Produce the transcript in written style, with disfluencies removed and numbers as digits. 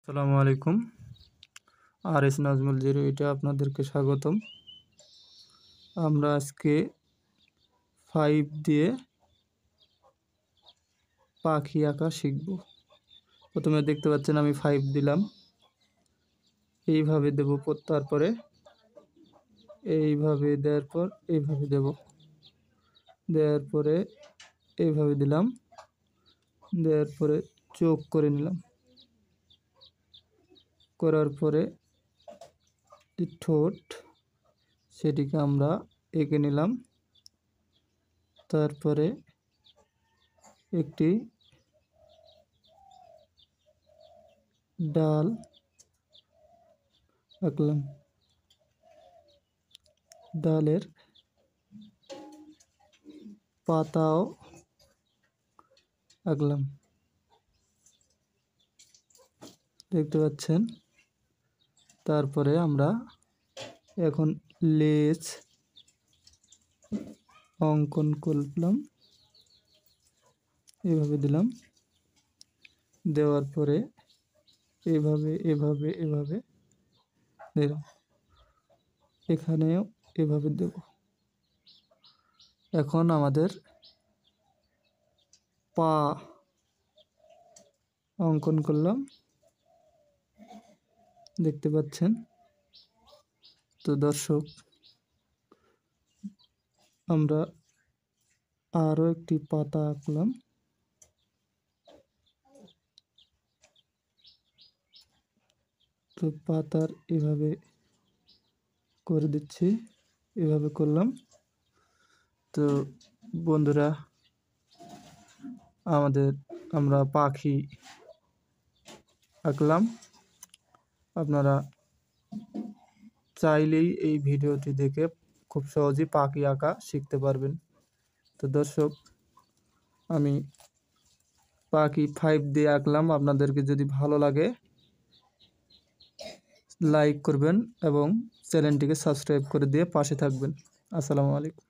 আসসালামু আলাইকুম। আর S Nazmul zero এটা আপনাদেরকে স্বাগতম। আমরা আজকে 5 দিয়ে পাখি আঁকা শিখব। প্রথমে দেখতে পাচ্ছেন আমি 5 দিলাম, এইভাবে দেব। তারপরে এইভাবে দেওয়ার পর এইভাবে দেব, দেওয়ার পরে এইভাবে দিলাম, দেওয়ার পরে চোখ করে নিলাম, করার পরে যে ঠোঁট সেটিকে আমরা এঁকে নিলাম। তারপরে একটি ডাল আঁকলাম, ডালের পাতাও আঁকলাম, দেখতে পাচ্ছেন। তারপরে আমরা এখন লেজ অঙ্কন করলাম, এভাবে দিলাম, দেওয়ার পরে এভাবে এভাবে এভাবে দিলাম, এখানেও এভাবে দেব। এখন আমাদের পা অঙ্কন করলাম, দেখতে পাচ্ছেন। তো দর্শক, আমরা আরও একটি পাতা আঁকলাম, তো পাতার এভাবে করে দিচ্ছি, এভাবে করলাম। তো বন্ধুরা, আমরা পাখি আঁকলাম। আপনারা চাইলেই এই ভিডিওটি দেখে খুব সহজেই পাখি আঁকা শিখতে পারবেন। তো দর্শক, আমি পাখি 5 দিয়ে আঁকলাম। আপনাদেরকে যদি ভালো লাগে লাইক করবেন এবং চ্যানেলটিকে সাবস্ক্রাইব করে দিয়ে পাশে থাকবেন। আসসালামু আলাইকুম।